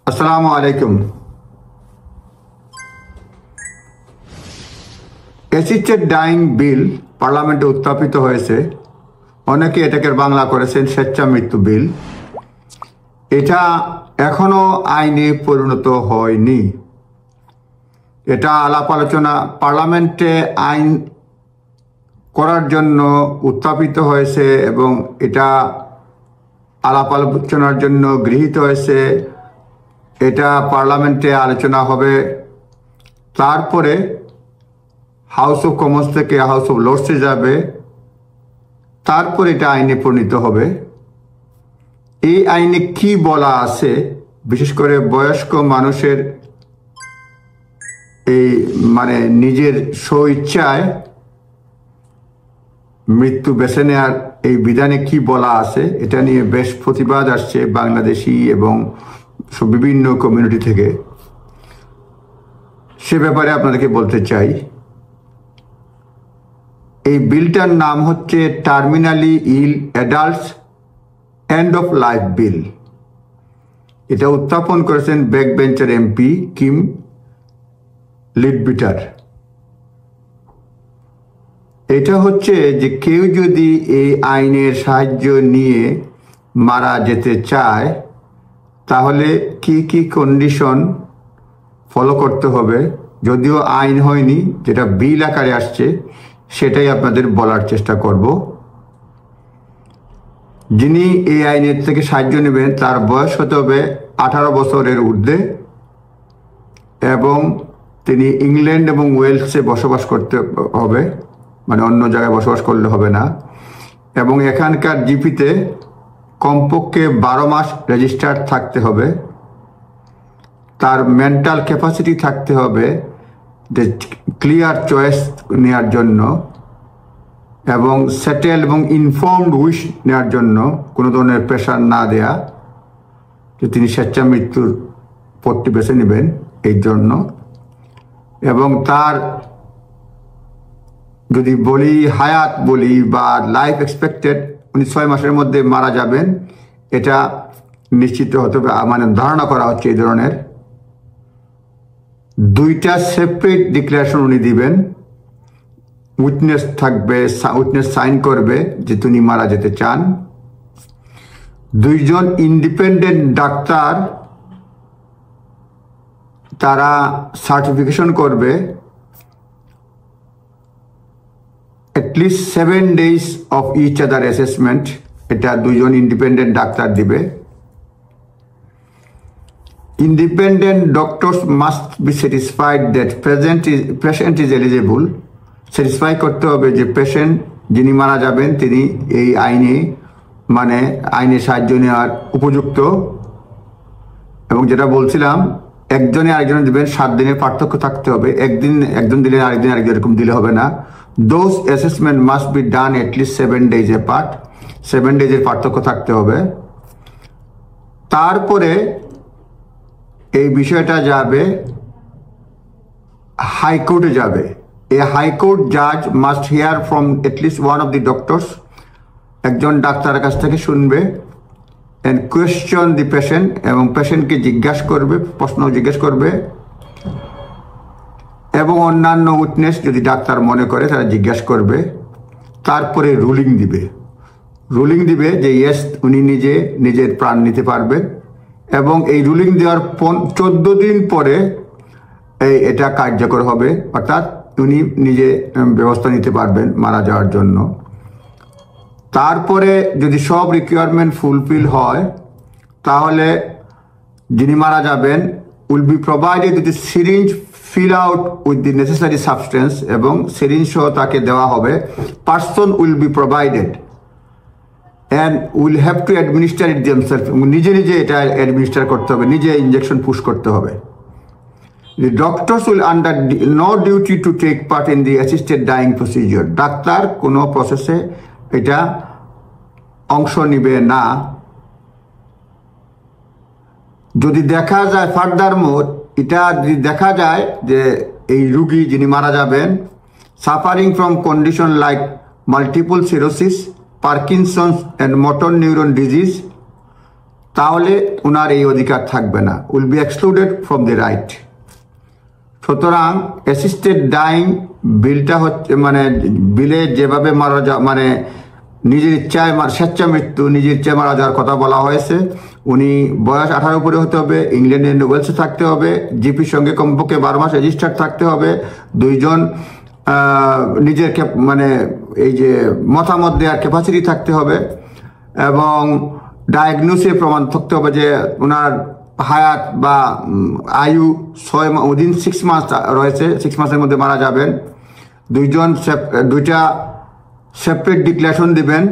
আসসালামু আলাইকুম। Assisted dyeing বিল পার্লামেন্টে উত্থাপিত হয়েছে। অনেকে এটাকে বাংলা করেছেন স্বেচ্ছা মৃত্যু বিল। এটা এখনো আইনে পরিণত হয়নি। এটা আলাপ আলোচনা পার্লামেন্টে আইন করার জন্য উত্থাপিত হয়েছে এবং এটা আলাপ আলোচনার জন্য গৃহীত হয়েছে। এটা পার্লামেন্টে আলোচনা হবে, তারপরে হাউস অফ কমন্স থেকে হাউস অফ লর্ডসে যাবে, তারপর এটা আইনে পরিণত হবে। এই আইনে কি বলা আছে, বিশেষ করে বয়স্ক মানুষের এই নিজের স্বইচ্ছায় মৃত্যু বেছে নেওয়ার এই বিধানে কি বলা আছে, এটা নিয়ে বেশ প্রতিবাদ আসছে বাংলাদেশি এবং বিভিন্ন কমিউনিটি থেকে। সে ব্যাপারে আপনাদেরকে বলতে চাই, এই বিলটার নাম হচ্ছে terminally ill adults end of life বিল। এটা উত্থাপন করেছেন ব্যাক বেঞ্চের এমপি কিম লিডবিটার। এটা হচ্ছে যে কেউ যদি এই আইনের সাহায্য নিয়ে মারা যেতে চায় তাহলে কি কি কন্ডিশন ফলো করতে হবে। যদিও আইন হয়নি, যেটা বিল আকারে আসছে সেটাই আপনাদের বলার চেষ্টা করব। যিনি এই আইনের থেকে সাহায্য নেবেন তার বয়স হতে হবে 18 বছরের ঊর্ধ্বে এবং তিনি ইংল্যান্ড এবং ওয়েলসে বসবাস করতে হবে, অন্য জায়গায় বসবাস করলে হবে না। এবং এখানকার জিপিতে কমপক্ষে 12 মাস রেজিস্টার্ড থাকতে হবে। তার মেন্টাল ক্যাপাসিটি থাকতে হবে যে ক্লিয়ার চয়েস নেওয়ার জন্য এবং সেটেল এবং ইনফর্মড উইশ নেওয়ার জন্য, কোনো ধরনের প্রেশার না দেয়া যে তিনি স্বেচ্ছা মৃত্যুর পথটি বেছে নেবেন এই জন্য। এবং তার যদি বলি হায়াত বলি বা লাইফ এক্সপেক্টেড, উনি 6 মাসের মধ্যে মারা যাবেন, এটা নিশ্চিত হতে হবে, ধারণা করা হচ্ছে এই ধরনের। 2টা সেপারেট ডিক্লারেশন উনি দিবেন, উইটনেস থাকবে, উইটনেস সাইন করবে যে তিনি মারা যেতে চান। 2 জন ইন্ডিপেন্ডেন্ট ডাক্তার তারা সার্টিফিকেশন করবে, at least 7 days of each other assessment. এটা 2 জন ইন্ডিপেন্ডেন্ট ডাক্তার দিবে। Independent doctors must be satisfied that patient is eligible. Satisfy করতে হবে যে পেশেন্ট যিনি মারা যাবেন তিনি এই আইনে সাহায্য নেওয়ার উপযুক্ত। এবং যেটা বলছিলাম, একজনে আরেকজনে দেবেন, 7 দিনের পার্থক্য থাকতে হবে। একজন দিলে আরেকদিন এরকম দিলে হবে না। Those assessment must be done at least 7 days apart. 7 days এর পার্থক্য থাকতে হবে। তারপরে এই বিষয়টা যাবে হাইকোর্টে যাবে। A high court judge must hear from at least one of the doctors. একজন ডাক্তারের কাছ থেকে শুনবে and question the patient, এবং পেশেন্টকে প্রশ্ন জিজ্ঞেস করবে এবং অন্যান্য উইটনেস যদি ডাক্তার মনে করে তারা জিজ্ঞাসা করবে। তারপরে রুলিং দিবে যে ইয়েস উনি নিজের প্রাণ নিতে পারবেন। এবং এই রুলিং দেওয়ার 14 দিন পরে এটা কার্যকর হবে, অর্থাৎ উনি নিজে ব্যবস্থা নিতে পারবেন মারা যাওয়ার জন্য। তারপরে যদি সব রিকোয়ারমেন্ট ফুলফিল হয় তাহলে যিনি মারা যাবেন will be provided with syringe fill out with the necessary substance, এবং সিরিঞ্জ সহ তাকে দেওয়া হবে। Person will be provided and will have to administer it themselves. নিজে এটা অ্যাডমিনিস্টার করতে হবে, নিজে ইনজেকশন পুশ করতে হবে। The doctors will under no duty to take part in the assisted dying procedure. Doctor কোনো প্রসেসে এটা অংশ নিবে না। যদি দেখা যায় ফার্দারমোর, এটা যদি দেখা যায় যে এই রোগী যিনি মারা যাবেন suffering from condition like multiple cirrhosis, Parkinson's and motor neuron disease, তাহলে ওনার এই অধিকার থাকবে না, will be excluded from the right. সুতরাং অ্যাসিস্টেড ডাইং বিলটা হচ্ছে মানে বিলে যেভাবে মারা মানে নিজের ইচ্ছায় স্বেচ্ছা মৃত্যু, নিজের ইচ্ছায় মারা যাওয়ার কথা বলা হয়েছে। উনি বয়স 18 উপরে হতে হবে, ইংল্যান্ডের ওয়েলসে থাকতে হবে, জিপির সঙ্গে কমপক্ষে 12 মাস রেজিস্টার্ড থাকতে হবে, 2 জন নিজের মানে এই যে মতামত দেওয়ার ক্যাপাসিটি থাকতে হবে, এবং ডায়াগনোসিসের প্রমাণ থাকতে হবে যে ওনার হায়াত বা আয়ু 6 মাস রয়েছে, 6 মাসের মধ্যে মারা যাবেন। 2টা সেপারেট ডিক্লারেশন দিবেন,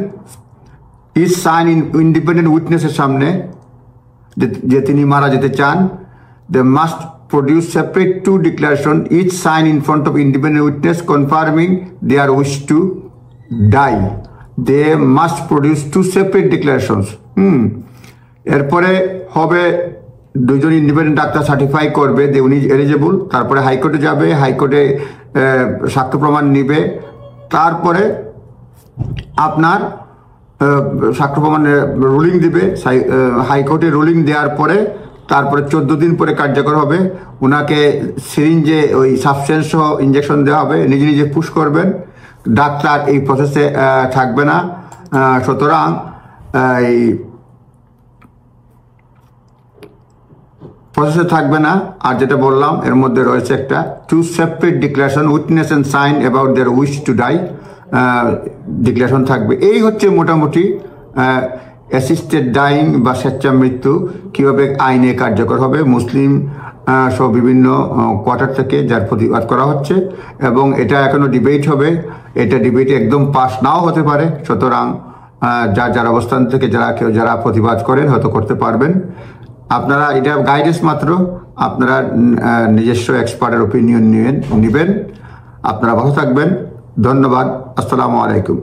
ইজ সাইন ইন্ডিপেন্ডেন্ট উইটনেসের সামনে যে তিনি মারা যেতে চান। They must produce separate 2 declaration, each signed in front of independent witness confirming their wish to die. They must produce 2 separate declarations. এরপরে হবে 2 জন ইন্ডিপেন্ডেন্ট ডাক্তার সার্টিফাই করবে যে উনি এলিজেবল, তারপরে হাইকোর্টে যাবে, হাইকোর্টে সাক্ষ্য প্রমাণ নিবে, তারপরে আপনার সাক্ষ্য প্রমাণের রুলিং দিবে, হাইকোর্টে রুলিং দেওয়ার পরে তারপরে 14 দিন পরে কার্যকর হবে। ওনাকে সিরিঞ্জে ওই সাবস্টেন্স সহ ইঞ্জেকশন দেওয়া হবে, নিজে নিজে পুশ করবেন, ডাক্তার এই প্রসেসে থাকবে না। সুতরাং এই প্রসেসে থাকবে না। আর যেটা বললাম এর মধ্যে রয়েছে একটা 2 separate declaration, witness and sign about their wish to die declaration থাকবে। এই হচ্ছে মোটামুটি অ্যাসিস্টেড ডাইং বা স্বেচ্ছা মৃত্যু কীভাবে আইনে কার্যকর হবে। মুসলিম সহ বিভিন্ন কোয়ার্টার থেকে যার প্রতিবাদ করা হচ্ছে, এবং এটা এখনো ডিবেট হবে, এটা ডিবেটে একদম পাস নাও হতে পারে। সুতরাং যার অবস্থান থেকে যারা প্রতিবাদ করেন হয়তো করতে পারবেন। আপনারা এটা গাইডেন্স মাত্র, আপনারা নিজস্ব এক্সপার্টের ওপিনিয়ন নেবেন। আপনারা ভালো থাকবেন, ধন্যবাদ, আসসালামু আলাইকুম।